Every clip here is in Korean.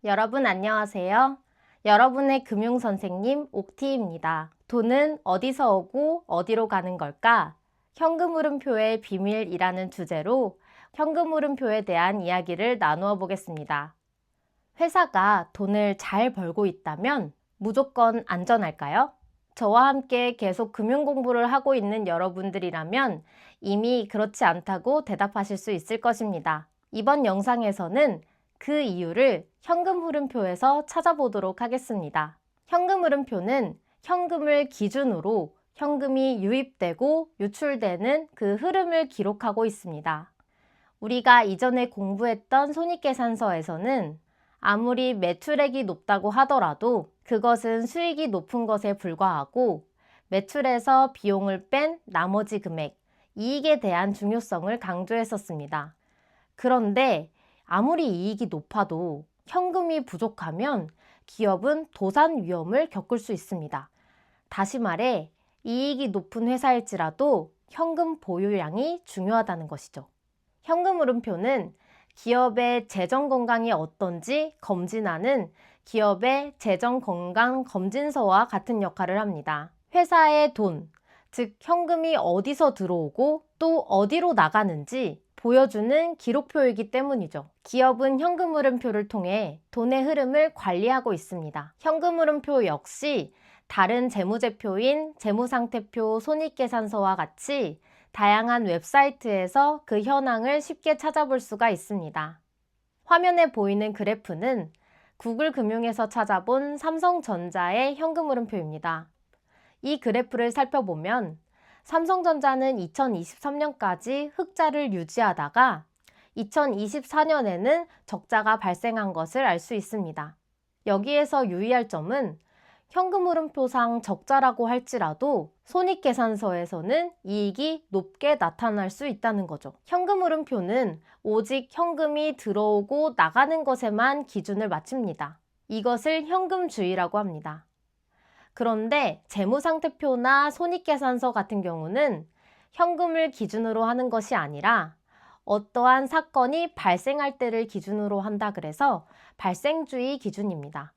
여러분 안녕하세요. 여러분의 금융선생님 옥티입니다. 돈은 어디서 오고 어디로 가는 걸까? 현금흐름표의 비밀이라는 주제로 현금흐름표에 대한 이야기를 나누어 보겠습니다. 회사가 돈을 잘 벌고 있다면 무조건 안전할까요? 저와 함께 계속 금융 공부를 하고 있는 여러분들이라면 이미 그렇지 않다고 대답하실 수 있을 것입니다. 이번 영상에서는 그 이유를 현금흐름표에서 찾아보도록 하겠습니다. 현금흐름표는 현금을 기준으로 현금이 유입되고 유출되는 그 흐름을 기록하고 있습니다. 우리가 이전에 공부했던 손익계산서에서는 아무리 매출액이 높다고 하더라도 그것은 수익이 높은 것에 불과하고 매출에서 비용을 뺀 나머지 금액, 이익에 대한 중요성을 강조했었습니다. 그런데 아무리 이익이 높아도 현금이 부족하면 기업은 도산 위험을 겪을 수 있습니다. 다시 말해 이익이 높은 회사일지라도 현금 보유량이 중요하다는 것이죠. 현금흐름표는 기업의 재정 건강이 어떤지 검진하는 기업의 재정 건강 검진서와 같은 역할을 합니다. 회사의 돈, 즉 현금이 어디서 들어오고 또 어디로 나가는지 보여주는 기록표이기 때문이죠. 기업은 현금흐름표를 통해 돈의 흐름을 관리하고 있습니다. 현금흐름표 역시 다른 재무제표인 재무상태표, 손익계산서와 같이 다양한 웹사이트에서 그 현황을 쉽게 찾아볼 수가 있습니다. 화면에 보이는 그래프는 구글 금융에서 찾아본 삼성전자의 현금흐름표입니다. 이 그래프를 살펴보면 삼성전자는 2023년까지 흑자를 유지하다가 2024년에는 적자가 발생한 것을 알 수 있습니다. 여기에서 유의할 점은 현금흐름표상 적자라고 할지라도 손익계산서에서는 이익이 높게 나타날 수 있다는 거죠. 현금흐름표는 오직 현금이 들어오고 나가는 것에만 기준을 맞춥니다. 이것을 현금주의라고 합니다. 그런데 재무상태표나 손익계산서 같은 경우는 현금을 기준으로 하는 것이 아니라 어떠한 사건이 발생할 때를 기준으로 한다 그래서 발생주의 기준입니다.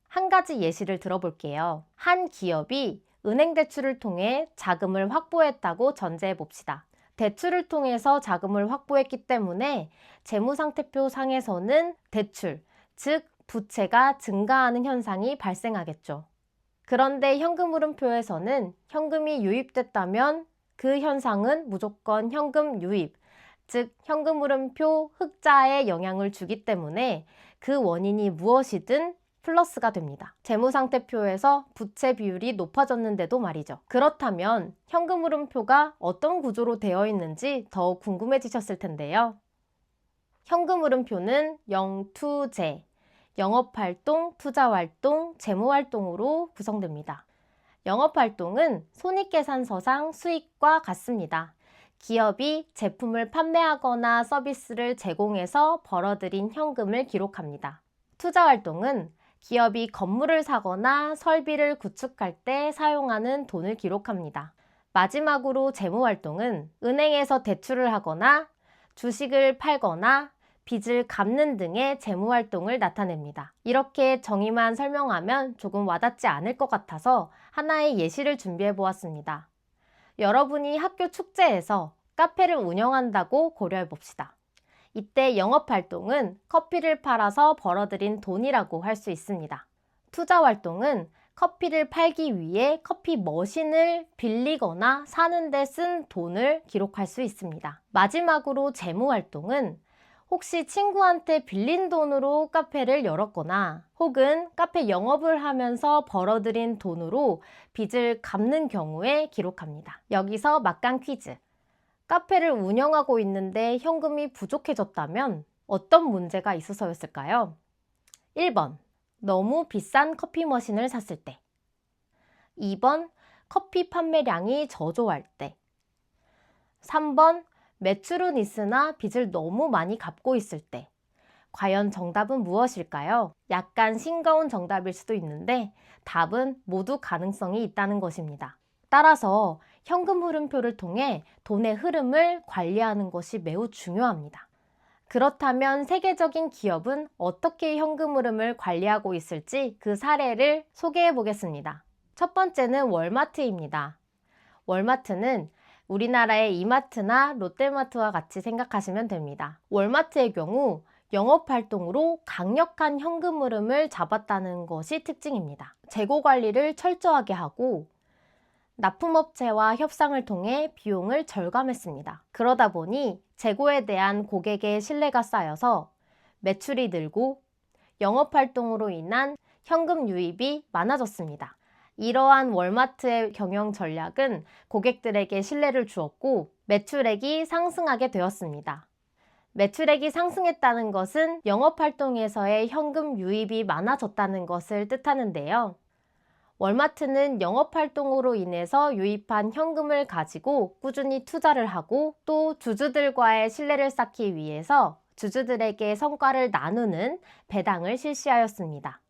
한 가지 예시를 들어볼게요. 한 기업이 은행 대출을 통해 자금을 확보했다고 전제해 봅시다. 대출을 통해서 자금을 확보했기 때문에 재무상태표 상에서는 대출, 즉 부채가 증가하는 현상이 발생하겠죠. 그런데 현금흐름표에서는 현금이 유입됐다면 그 현상은 무조건 현금 유입, 즉 현금흐름표 흑자에 영향을 주기 때문에 그 원인이 무엇이든 플러스가 됩니다. 재무상태표에서 부채 비율이 높아졌는데도 말이죠. 그렇다면 현금흐름표가 어떤 구조로 되어 있는지 더욱 궁금해지셨을 텐데요. 현금흐름표는 영투재, 영업활동, 투자활동, 재무활동으로 구성됩니다. 영업활동은 손익계산서상 수익과 같습니다. 기업이 제품을 판매하거나 서비스를 제공해서 벌어들인 현금을 기록합니다. 투자활동은 기업이 건물을 사거나 설비를 구축할 때 사용하는 돈을 기록합니다. 마지막으로 재무활동은 은행에서 대출을 하거나 주식을 팔거나 빚을 갚는 등의 재무활동을 나타냅니다. 이렇게 정의만 설명하면 조금 와닿지 않을 것 같아서 하나의 예시를 준비해 보았습니다. 여러분이 학교 축제에서 카페를 운영한다고 고려해 봅시다. 이때 영업활동은 커피를 팔아서 벌어들인 돈이라고 할 수 있습니다. 투자활동은 커피를 팔기 위해 커피 머신을 빌리거나 사는데 쓴 돈을 기록할 수 있습니다. 마지막으로 재무활동은 혹시 친구한테 빌린 돈으로 카페를 열었거나 혹은 카페 영업을 하면서 벌어들인 돈으로 빚을 갚는 경우에 기록합니다. 여기서 막강 퀴즈. 카페를 운영하고 있는데 현금이 부족해졌다면 어떤 문제가 있어서였을까요? 1번. 너무 비싼 커피 머신을 샀을 때. 2번. 커피 판매량이 저조할 때. 3번. 매출은 있으나 빚을 너무 많이 갚고 있을 때. 과연 정답은 무엇일까요? 약간 싱거운 정답일 수도 있는데 답은 모두 가능성이 있다는 것입니다. 따라서 현금 흐름표를 통해 돈의 흐름을 관리하는 것이 매우 중요합니다. 그렇다면 세계적인 기업은 어떻게 현금 흐름을 관리하고 있을지 그 사례를 소개해 보겠습니다. 첫 번째는 월마트입니다. 월마트는 우리나라의 이마트나 롯데마트와 같이 생각하시면 됩니다. 월마트의 경우 영업활동으로 강력한 현금 흐름을 잡았다는 것이 특징입니다. 재고 관리를 철저하게 하고 납품업체와 협상을 통해 비용을 절감했습니다. 그러다 보니 재고에 대한 고객의 신뢰가 쌓여서 매출이 늘고 영업활동으로 인한 현금 유입이 많아졌습니다. 이러한 월마트의 경영 전략은 고객들에게 신뢰를 주었고 매출액이 상승하게 되었습니다. 매출액이 상승했다는 것은 영업활동에서의 현금 유입이 많아졌다는 것을 뜻하는데요. 월마트는 영업활동으로 인해서 유입한 현금을 가지고 꾸준히 투자를 하고 또 주주들과의 신뢰를 쌓기 위해서 주주들에게 성과를 나누는 배당을 실시하였습니다.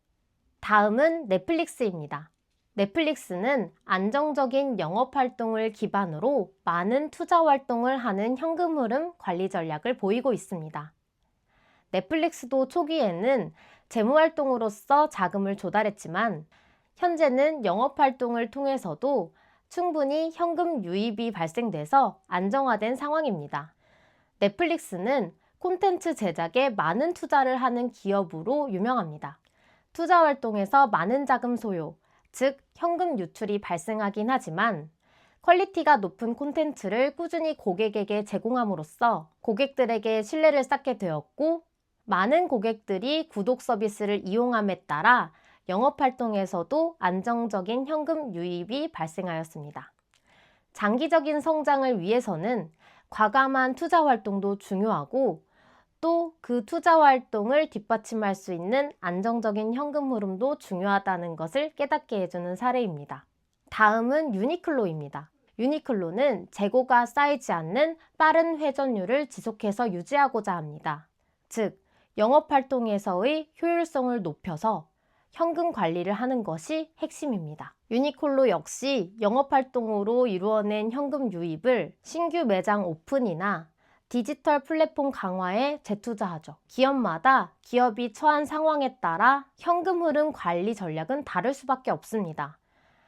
다음은 넷플릭스입니다. 넷플릭스는 안정적인 영업활동을 기반으로 많은 투자 활동을 하는 현금 흐름 관리 전략을 보이고 있습니다. 넷플릭스도 초기에는 재무활동으로서 자금을 조달했지만 현재는 영업활동을 통해서도 충분히 현금 유입이 발생돼서 안정화된 상황입니다. 넷플릭스는 콘텐츠 제작에 많은 투자를 하는 기업으로 유명합니다. 투자 활동에서 많은 자금 소요, 즉 현금 유출이 발생하긴 하지만 퀄리티가 높은 콘텐츠를 꾸준히 고객에게 제공함으로써 고객들에게 신뢰를 쌓게 되었고 많은 고객들이 구독 서비스를 이용함에 따라 영업활동에서도 안정적인 현금 유입이 발생하였습니다. 장기적인 성장을 위해서는 과감한 투자 활동도 중요하고 또 그 투자 활동을 뒷받침할 수 있는 안정적인 현금 흐름도 중요하다는 것을 깨닫게 해주는 사례입니다. 다음은 유니클로입니다. 유니클로는 재고가 쌓이지 않는 빠른 회전율을 지속해서 유지하고자 합니다. 즉, 영업활동에서의 효율성을 높여서 현금 관리를 하는 것이 핵심입니다. 유니클로 역시 영업활동으로 이루어낸 현금 유입을 신규 매장 오픈이나 디지털 플랫폼 강화에 재투자하죠. 기업마다 기업이 처한 상황에 따라 현금 흐름 관리 전략은 다를 수밖에 없습니다.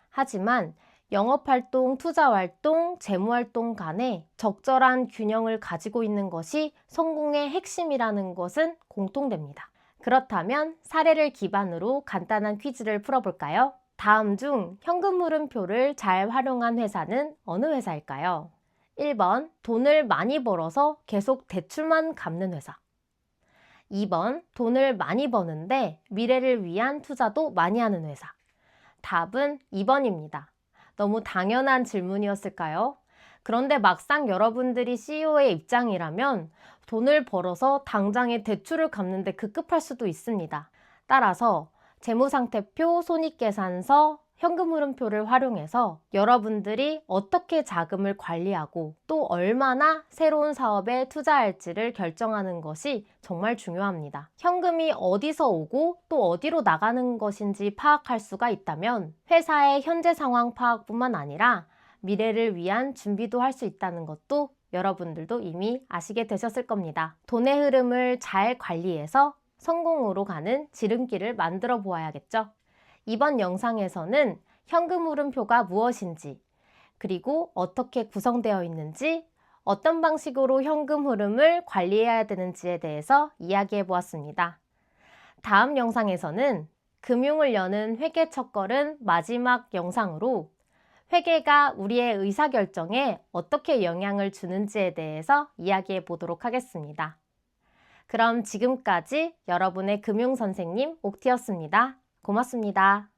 하지만 영업활동, 투자활동, 재무활동 간에 적절한 균형을 가지고 있는 것이 성공의 핵심이라는 것은 공통됩니다. 그렇다면 사례를 기반으로 간단한 퀴즈를 풀어볼까요? 다음 중 현금 흐름표를 잘 활용한 회사는 어느 회사일까요? 1번, 돈을 많이 벌어서 계속 대출만 갚는 회사. 2번, 돈을 많이 버는데 미래를 위한 투자도 많이 하는 회사. 답은 2번입니다. 너무 당연한 질문이었을까요? 그런데 막상 여러분들이 CEO의 입장이라면 돈을 벌어서 당장에 대출을 갚는데 급급할 수도 있습니다. 따라서 재무상태표, 손익계산서, 현금 흐름표를 활용해서 여러분들이 어떻게 자금을 관리하고 또 얼마나 새로운 사업에 투자할지를 결정하는 것이 정말 중요합니다. 현금이 어디서 오고 또 어디로 나가는 것인지 파악할 수가 있다면 회사의 현재 상황 파악뿐만 아니라 미래를 위한 준비도 할 수 있다는 것도 여러분들도 이미 아시게 되셨을 겁니다. 돈의 흐름을 잘 관리해서 성공으로 가는 지름길을 만들어 보아야겠죠. 이번 영상에서는 현금 흐름표가 무엇인지, 그리고 어떻게 구성되어 있는지, 어떤 방식으로 현금 흐름을 관리해야 되는지에 대해서 이야기해 보았습니다. 다음 영상에서는 금융을 여는 회계 첫걸음 마지막 영상으로 회계가 우리의 의사결정에 어떻게 영향을 주는지에 대해서 이야기해 보도록 하겠습니다. 그럼 지금까지 여러분의 금융선생님 옥티였습니다. 고맙습니다.